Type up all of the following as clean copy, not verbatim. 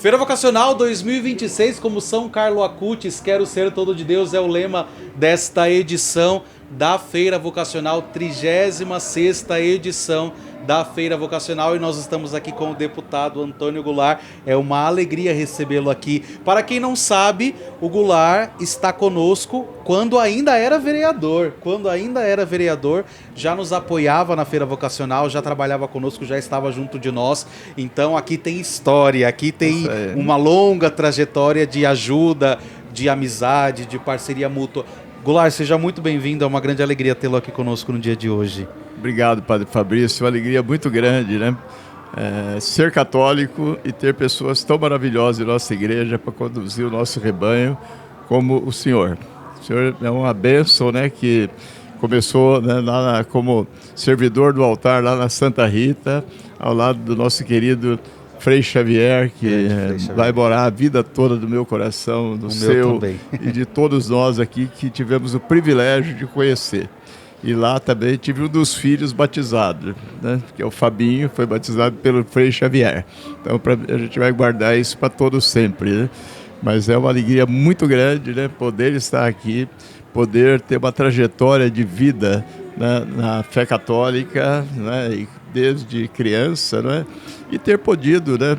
Feira Vocacional 2026, como São Carlo Acutis, quero ser todo de Deus, é o lema desta edição da Feira Vocacional, 36ª edição da Feira Vocacional, e nós estamos aqui com o deputado Antônio Goulart. É uma alegria recebê-lo aqui. Para quem não sabe, o Goulart está conosco quando ainda era vereador. Já nos apoiava na Feira Vocacional, já trabalhava conosco, já estava junto de nós. Então aqui tem história, aqui tem uma longa trajetória de ajuda, de amizade, de parceria mútua. Goulart, seja muito bem-vindo, é uma grande alegria tê-lo aqui conosco no dia de hoje. Obrigado, Padre Fabrício, uma alegria muito grande, né? Ser católico e ter pessoas tão maravilhosas em nossa igreja para conduzir o nosso rebanho como o Senhor. O Senhor é uma bênção, né, que começou, né, como servidor do altar lá na Santa Rita, ao lado do nosso querido Frei Xavier, que vai morar a vida toda do meu coração, do seu e de todos nós aqui que tivemos o privilégio de conhecer. E lá também tive um dos filhos batizado, né, que é o Fabinho, foi batizado pelo Frei Xavier. Então a gente vai guardar isso para todos sempre, né? Mas é uma alegria muito grande, né, poder estar aqui, poder ter uma trajetória de vida, né, na fé católica, né, e desde criança, né, e ter podido, né,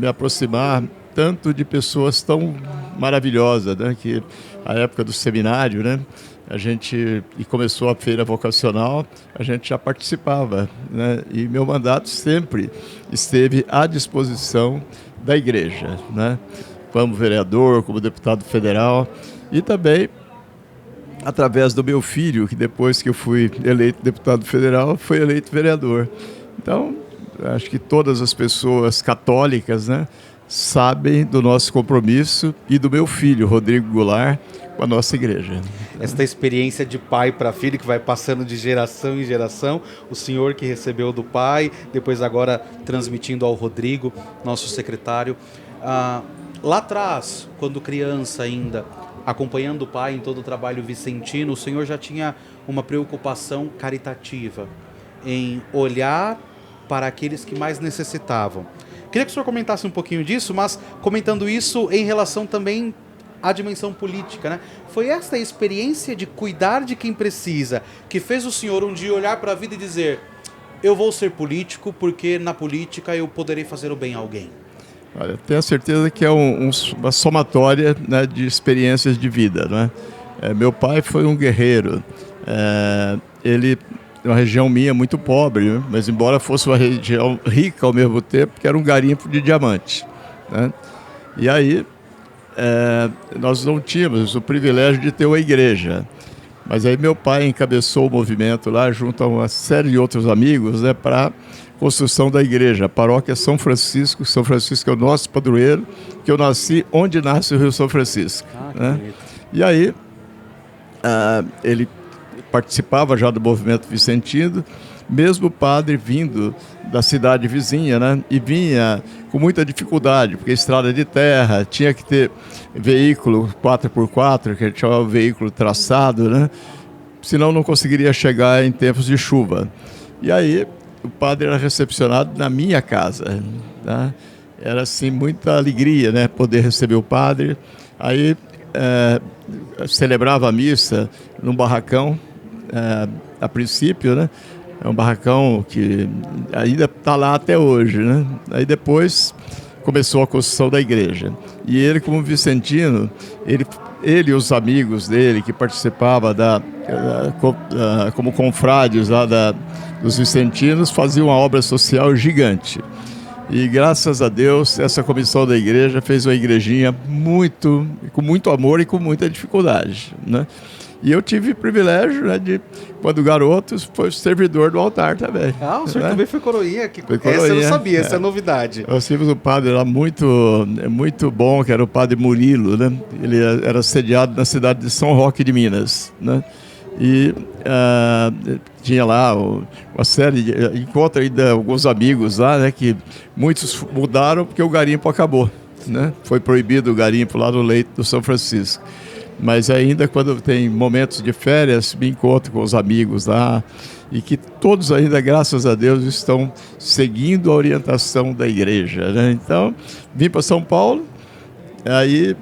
me aproximar tanto de pessoas tão maravilhosas, né, que a época do seminário, né, e começou a Feira Vocacional, a gente já participava, né, e meu mandato sempre esteve à disposição da igreja, né, como vereador, como deputado federal, e também através do meu filho, que depois que eu fui eleito deputado federal, foi eleito vereador. Então, acho que todas as pessoas católicas, né, sabem do nosso compromisso e do meu filho, Rodrigo Goulart, com a nossa igreja. Esta experiência de pai para filho que vai passando de geração em geração, o senhor que recebeu do pai, depois agora transmitindo ao Rodrigo, nosso secretário. Lá atrás, quando criança ainda, acompanhando o pai em todo o trabalho vicentino, o senhor já tinha uma preocupação caritativa em olhar para aqueles que mais necessitavam. Queria que o senhor comentasse um pouquinho disso, mas comentando isso em relação também à dimensão política, né? Foi esta experiência de cuidar de quem precisa que fez o senhor um dia olhar para a vida e dizer: eu vou ser político porque na política eu poderei fazer o bem a alguém? Olha, tenho a certeza que é uma somatória, né, de experiências de vida, né? Meu pai foi um guerreiro. Ele, uma região minha muito pobre, né? Mas embora fosse uma região rica ao mesmo tempo, que era um garimpo de diamante, né? E aí nós não tínhamos o privilégio de ter uma igreja. Mas aí meu pai encabeçou o movimento lá, junto a uma série de outros amigos, né, para construção da igreja, a paróquia São Francisco. São Francisco é o nosso padroeiro, que eu nasci onde nasce o Rio São Francisco, né? E aí ele participava já do movimento vicentino, mesmo o padre vindo da cidade vizinha, né? E vinha com muita dificuldade, porque estrada de terra, tinha que ter veículo 4x4, que a gente chamava veículo traçado, né? Senão não conseguiria chegar em tempos de chuva. E aí o padre era recepcionado na minha casa, né? Era assim muita alegria, né, poder receber o padre. Aí celebrava a missa num barracão, a princípio, né? É um barracão que ainda está lá até hoje, né? Aí depois começou a construção da igreja. E ele, como vicentino, ele e os amigos dele que participavam como confrades lá dos vicentinos, faziam uma obra social gigante. E graças a Deus, essa comissão da igreja fez uma igrejinha com muito amor e com muita dificuldade, né? E eu tive o privilégio, né, de, quando garoto, foi servidor do altar também. O senhor, né, também foi coroinha? Foi coroinha. Essa eu não sabia, essa é novidade. Nós tínhamos um padre lá muito bom, que era o padre Murilo, né? Ele era sediado na cidade de São Roque de Minas, né? E tinha lá uma série de encontro ainda alguns amigos lá, né, que muitos mudaram porque o garimpo acabou, né? Foi proibido o garimpo lá no leito do São Francisco. mas ainda quando tem momentos de férias, me encontro com os amigos lá, e que todos ainda, graças a Deus, estão seguindo a orientação da igreja, né? Então, vim para São Paulo, aí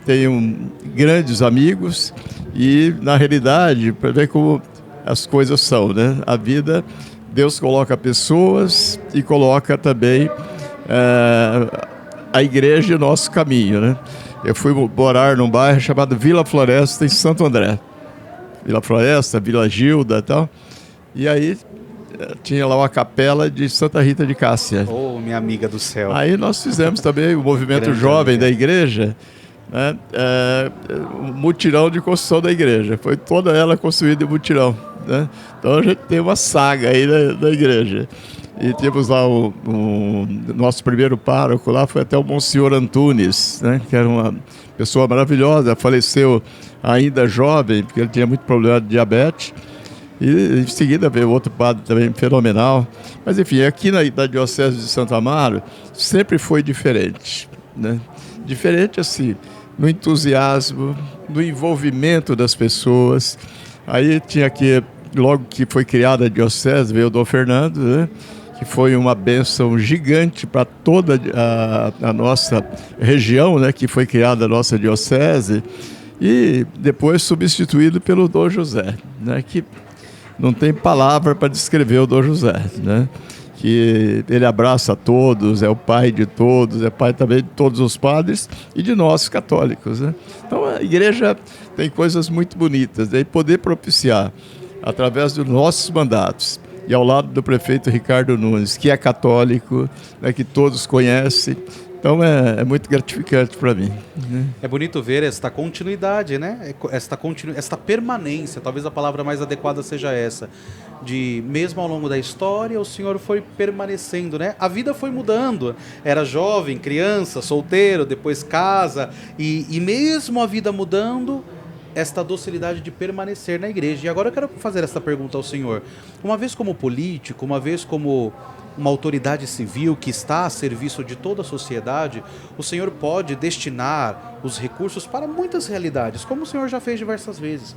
tenho grandes amigos, e na realidade, para ver como as coisas são, né? A vida, Deus coloca pessoas e coloca também a igreja em nosso caminho, né? Eu fui morar num bairro chamado Vila Floresta, em Santo André. Vila Floresta, Vila Gilda e tal. E aí tinha lá uma capela de Santa Rita de Cássia. Oh, minha amiga do céu. Aí nós fizemos também o movimento jovem da igreja, né? Um mutirão de construção da igreja. Foi toda ela construída em mutirão, né? Então a gente tem uma saga aí da igreja. E temos lá o nosso primeiro pároco lá, foi até o Monsenhor Antunes, né? Que era uma pessoa maravilhosa, faleceu ainda jovem, porque ele tinha muito problema de diabetes. E em seguida veio outro padre também fenomenal. Mas enfim, aqui na Diocese de Santo Amaro sempre foi diferente, né? Diferente assim, no entusiasmo, no envolvimento das pessoas. Aí tinha aqui, logo que foi criada a Diocese, veio o Dom Fernando, né? Que foi uma bênção gigante para toda a nossa região, né? Que foi criada a nossa Diocese. E depois substituído pelo Dom José, né? Que não tem palavra para descrever o Dom José, né? Que ele abraça todos, é o pai de todos, é pai também de todos os padres e de nós católicos, né? Então a igreja tem coisas muito bonitas, né? E poder propiciar, através dos nossos mandatos, e ao lado do prefeito Ricardo Nunes, que é católico, né, que todos conhecem. Então é muito gratificante para mim, né? É bonito ver esta continuidade, né? Esta permanência, talvez a palavra mais adequada seja essa, de mesmo ao longo da história o Senhor foi permanecendo, né? A vida foi mudando, era jovem, criança, solteiro, depois casa, e mesmo a vida mudando, esta docilidade de permanecer na igreja. E agora eu quero fazer essa pergunta ao Senhor. Uma vez como político, uma vez como uma autoridade civil que está a serviço de toda a sociedade, o Senhor pode destinar os recursos para muitas realidades, como o Senhor já fez diversas vezes.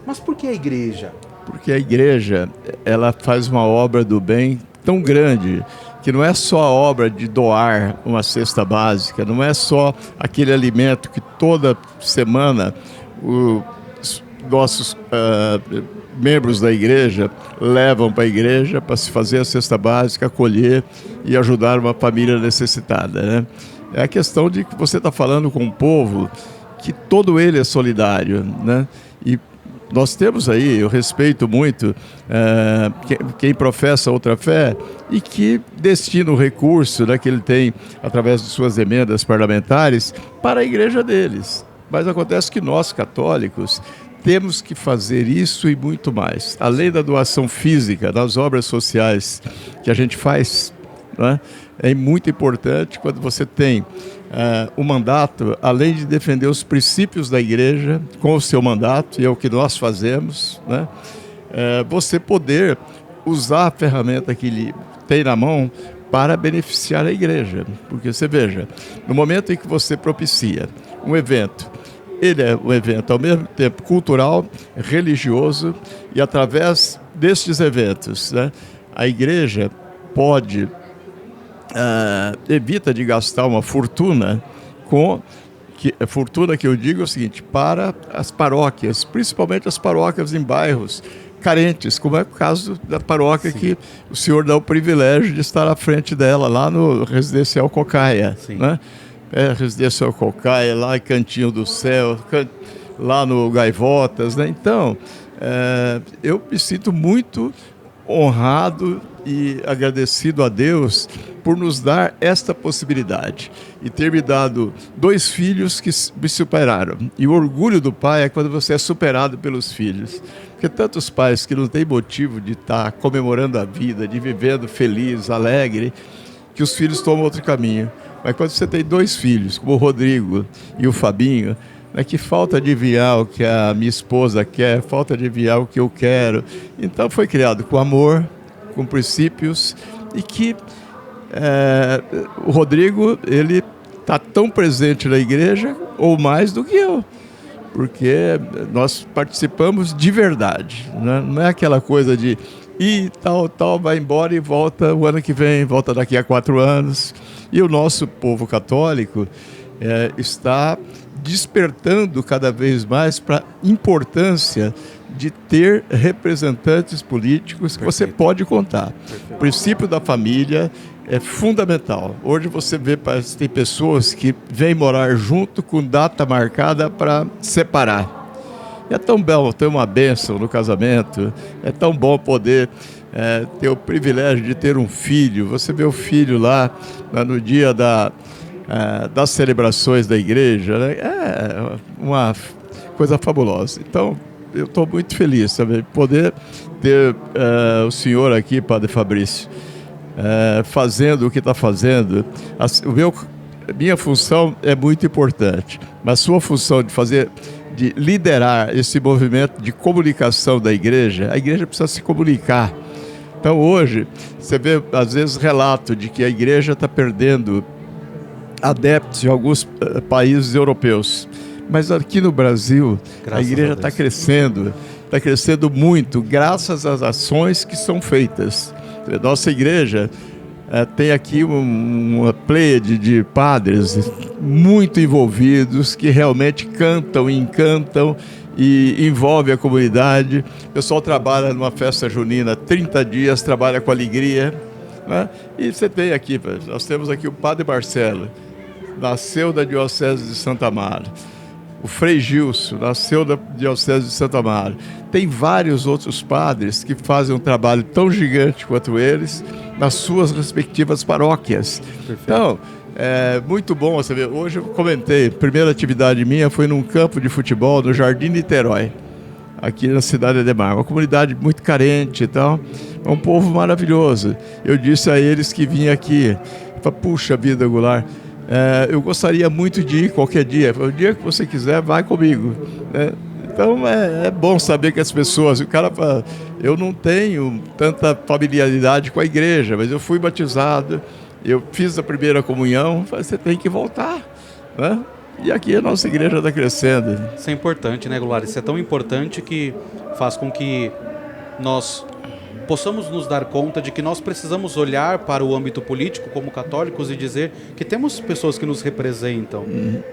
Mas por que a igreja? Porque a igreja, ela faz uma obra do bem tão grande, que não é só a obra de doar uma cesta básica, não é só aquele alimento que toda semana os nossos membros da igreja levam para a igreja para se fazer a cesta básica, acolher e ajudar uma família necessitada, né? É a questão de que você está falando com um povo que todo ele é solidário, né? E nós temos aí, eu respeito muito quem professa outra fé e que destina o recurso, né, que ele tem através de suas emendas parlamentares para a igreja deles. Mas acontece que nós, católicos, temos que fazer isso e muito mais. Além da doação física, das obras sociais que a gente faz, né? É muito importante quando você tem o mandato, além de defender os princípios da igreja com o seu mandato, e é o que nós fazemos, né? Você poder usar a ferramenta que ele tem na mão para beneficiar a igreja. Porque você veja, no momento em que você propicia um evento, ele é um evento ao mesmo tempo cultural, religioso, e através destes eventos, né, a igreja pode, evita de gastar uma fortuna fortuna que eu digo é o seguinte, para as paróquias, principalmente as paróquias em bairros carentes, como é o caso da paróquia. Sim. Que o senhor dá o privilégio de estar à frente dela, lá no Residencial Cocaia, né? Residencial Cocaia, lá em Cantinho do Céu, lá no Gaivotas, né? Então, eu me sinto muito honrado e agradecido a Deus por nos dar esta possibilidade e ter me dado 2 filhos que me superaram. E o orgulho do pai é quando você é superado pelos filhos. Porque tantos pais que não têm motivo de estar comemorando a vida, de vivendo feliz, alegre, que os filhos tomam outro caminho. Mas quando você tem 2 filhos, como o Rodrigo e o Fabinho, né, que falta adivinhar o que a minha esposa quer, falta adivinhar o que eu quero. Então foi criado com amor, com princípios, e que o Rodrigo, ele está tão presente na igreja, ou mais do que eu. porque nós participamos de verdade, né? Não é aquela coisa de tal, vai embora e volta o ano que vem, volta daqui a 4 anos. E o nosso povo católico está despertando cada vez mais para a importância de ter representantes políticos que você pode contar. O princípio da família é fundamental. Hoje você vê, parece que tem pessoas que vêm morar junto com data marcada para separar. É tão bom ter uma bênção no casamento, é tão bom poder ter o privilégio de ter um filho. Você vê o filho lá no dia das celebrações da igreja, né? É uma coisa fabulosa. Então, eu estou muito feliz, sabe, poder ter o senhor aqui, Padre Fabrício, fazendo o que está fazendo. Minha função é muito importante, mas sua função de liderar esse movimento de comunicação da igreja, a igreja precisa se comunicar. Então hoje, você vê às vezes relato de que a igreja está perdendo adeptos em alguns países europeus. Mas aqui no Brasil, a igreja está crescendo muito, graças às ações que são feitas. Nossa igreja tem aqui uma pleiade de padres muito envolvidos, que realmente cantam e encantam e envolvem a comunidade. O pessoal trabalha numa festa junina 30 dias, trabalha com alegria, né? E você tem aqui, nós temos aqui o Padre Marcelo, nasceu da Diocese de Santa Amaro. O Frei Gilson nasceu da Diocese de Santa Amaro. Tem vários outros padres que fazem um trabalho tão gigante quanto eles nas suas respectivas paróquias. Perfeito. Então, é muito bom você ver. Hoje eu comentei, a primeira atividade minha foi num campo de futebol no Jardim Niterói, aqui na cidade de Ademar. Uma comunidade muito carente e tal. É um povo maravilhoso. Eu disse a eles que vinha aqui, puxa vida, Goulart, eu gostaria muito de ir qualquer dia. O dia que você quiser, vai comigo, né? Então é bom saber que as pessoas... O cara fala, eu não tenho tanta familiaridade com a igreja, mas eu fui batizado, eu fiz a primeira comunhão, você tem que voltar, né? E aqui a nossa igreja está crescendo. Isso é importante, né, Goulart? Isso é tão importante que faz com que nós possamos nos dar conta de que nós precisamos olhar para o âmbito político como católicos e dizer que temos pessoas que nos representam,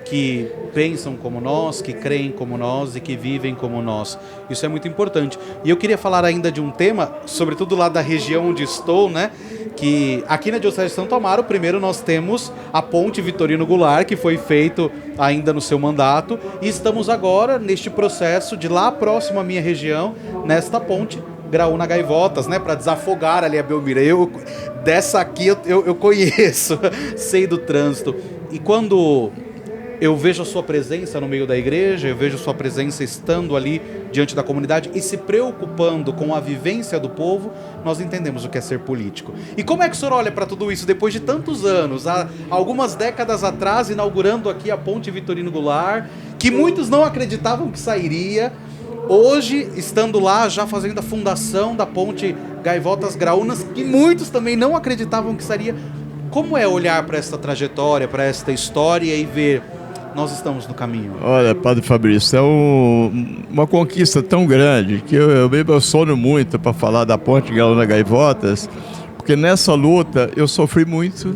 que pensam como nós, que creem como nós e que vivem como nós. Isso é muito importante. E eu queria falar ainda de um tema, sobretudo lá da região onde estou, né? Que aqui na Diocese de Santo Amaro, primeiro nós temos a Ponte Vitorino Goulart, que foi feito ainda no seu mandato, e estamos agora neste processo de lá próximo à minha região, nesta ponte, Graúna Gaivotas, né, para desafogar ali a Belmira. Dessa aqui eu conheço, sei do trânsito. E quando eu vejo a sua presença no meio da igreja, eu vejo a sua presença estando ali diante da comunidade e se preocupando com a vivência do povo, nós entendemos o que é ser político. E como é que o senhor olha para tudo isso depois de tantos anos, há algumas décadas atrás, inaugurando aqui a Ponte Vitorino Goulart, que muitos não acreditavam que sairia, hoje, estando lá, já fazendo a fundação da Ponte Gaivotas Graúnas, que muitos também não acreditavam que seria. Como é olhar para esta trajetória, para esta história e ver, nós estamos no caminho? Olha, Padre Fabrício, é uma conquista tão grande que eu me emociono muito para falar da Ponte Graúna Gaivotas, porque nessa luta eu sofri muito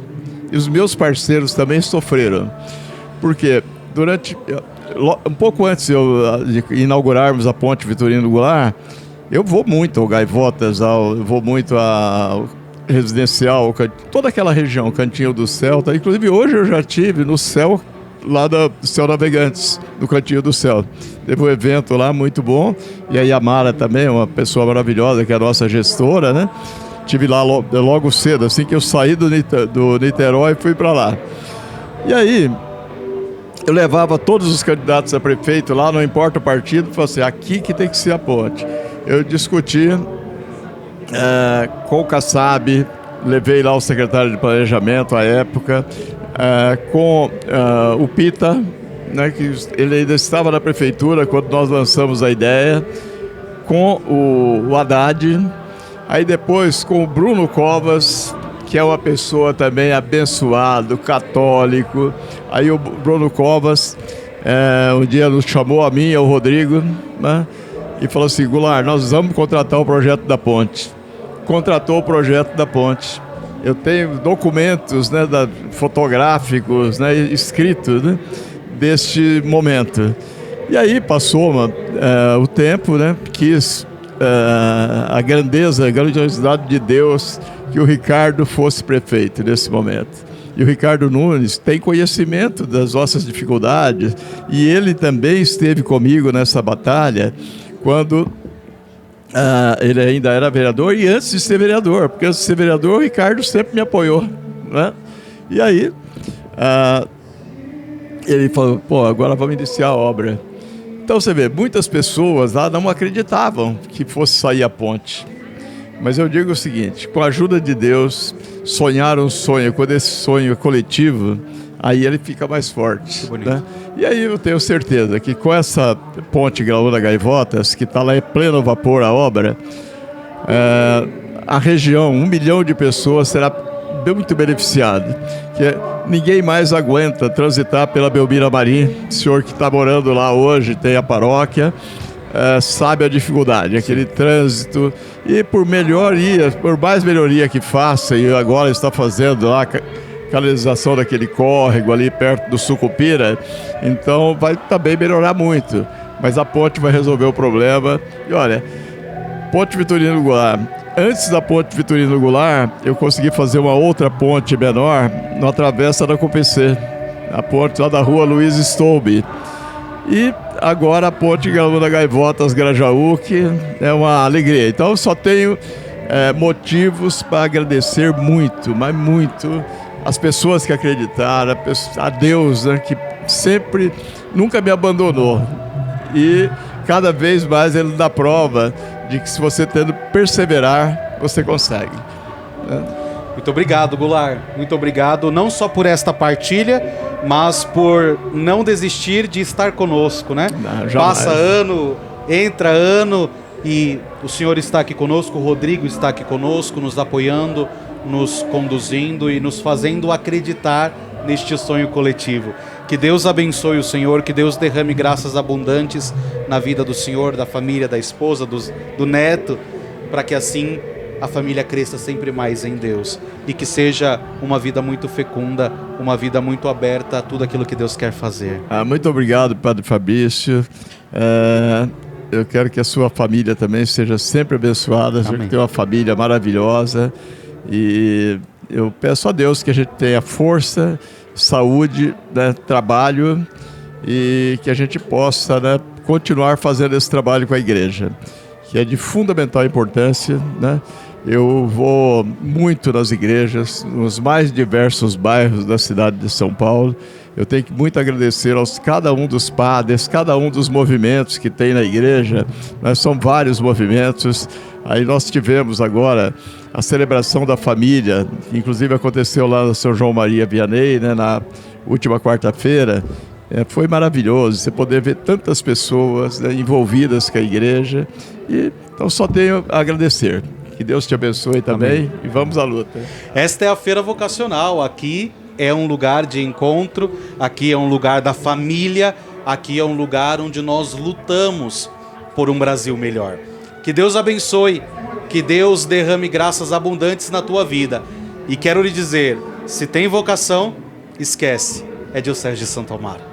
e os meus parceiros também sofreram. Porque um pouco antes de inaugurarmos a Ponte Vitorino Goulart, eu vou muito ao Gaivotas, eu vou muito ao Residencial, toda aquela região, Cantinho do Céu. Inclusive hoje eu já estive no céu, lá do Céu Navegantes, no Cantinho do Céu. Teve um evento lá muito bom, e a Yamara também, uma pessoa maravilhosa, que é a nossa gestora, né? Estive lá logo cedo, assim que eu saí do Niterói, fui para lá. E aí eu levava todos os candidatos a prefeito lá, não importa o partido, falei assim, aqui que tem que ser a ponte. Eu discuti com o Kassab, levei lá o secretário de planejamento à época, com o Pita, né, que ele ainda estava na prefeitura quando nós lançamos a ideia, com o Haddad, aí depois com o Bruno Covas, que é uma pessoa também abençoado, católico. Aí o Bruno Covas um dia nos chamou a mim e ao Rodrigo, né, e falou assim: Goulart, nós vamos contratar o projeto da ponte. Contratou o projeto da ponte. Eu tenho documentos, né, fotográficos, né, escritos, né, deste momento. E aí passou o tempo, né, quis a grandeza, a grandiosidade de Deus que o Ricardo fosse prefeito nesse momento. E o Ricardo Nunes tem conhecimento das nossas dificuldades e ele também esteve comigo nessa batalha quando ele ainda era vereador e antes de ser vereador, porque antes de ser vereador o Ricardo sempre me apoiou, né? E aí ele falou: pô, agora vamos iniciar a obra. Então você vê, muitas pessoas lá não acreditavam que fosse sair a ponte. Mas eu digo o seguinte: com a ajuda de Deus, sonhar um sonho, quando esse sonho é coletivo, aí ele fica mais forte, né? E aí eu tenho certeza que com essa ponte Graúna Gaivotas, que está lá em pleno vapor a obra, a região, 1 milhão de pessoas será muito beneficiada. Que ninguém mais aguenta transitar pela Belmira Marim. O senhor que está morando lá hoje, tem a paróquia, sabe a dificuldade, aquele trânsito. E por mais melhoria que faça, e agora está fazendo lá canalização daquele córrego ali perto do Sucupira, então vai também melhorar muito. Mas a ponte vai resolver o problema. E olha, Ponte Vitorino Goulart. Antes da ponte Vitorino Goulart, eu consegui fazer uma outra ponte menor na Travessa da COPC, a ponte lá da rua Luiz Stolbe. E agora a ponte Graúna Gaivotas Grajaú, que é uma alegria. Então eu só tenho motivos para agradecer muito, mas muito, as pessoas que acreditaram, a Deus, né, que sempre, nunca me abandonou. E cada vez mais Ele dá prova de que se você tendo perseverar, você consegue. Muito obrigado, Goulart. Muito obrigado, não só por esta partilha, mas por não desistir de estar conosco, né? Não, passa ano, entra ano, e o senhor está aqui conosco, o Rodrigo está aqui conosco, nos apoiando, nos conduzindo e nos fazendo acreditar neste sonho coletivo. Que Deus abençoe o senhor, que Deus derrame graças abundantes na vida do senhor, da família, da esposa, do neto, para que assim a família cresça sempre mais em Deus e que seja uma vida muito fecunda, uma vida muito aberta a tudo aquilo que Deus quer fazer. Muito obrigado, Padre Fabrício. Eu quero que a sua família também seja sempre abençoada. A gente tem uma família maravilhosa e eu peço a Deus que a gente tenha força, saúde, né, trabalho e que a gente possa, né, continuar fazendo esse trabalho com a igreja, que é de fundamental importância, né? Eu vou muito nas igrejas, nos mais diversos bairros da cidade de São Paulo. Eu tenho que muito agradecer cada um dos padres, cada um dos movimentos que tem na igreja. São vários movimentos. Aí nós tivemos agora a celebração da família, que inclusive aconteceu lá no São João Maria Vianney, né, na última quarta-feira. Foi maravilhoso você poder ver tantas pessoas, né, envolvidas com a igreja. Então só tenho a agradecer. Que Deus te abençoe também. Amém. E vamos à luta. Esta é a feira vocacional. Aqui é um lugar de encontro, aqui é um lugar da família, aqui é um lugar onde nós lutamos por um Brasil melhor. Que Deus abençoe, que Deus derrame graças abundantes na tua vida. E quero lhe dizer, se tem vocação, esquece, é Diocese de Santo Amaro.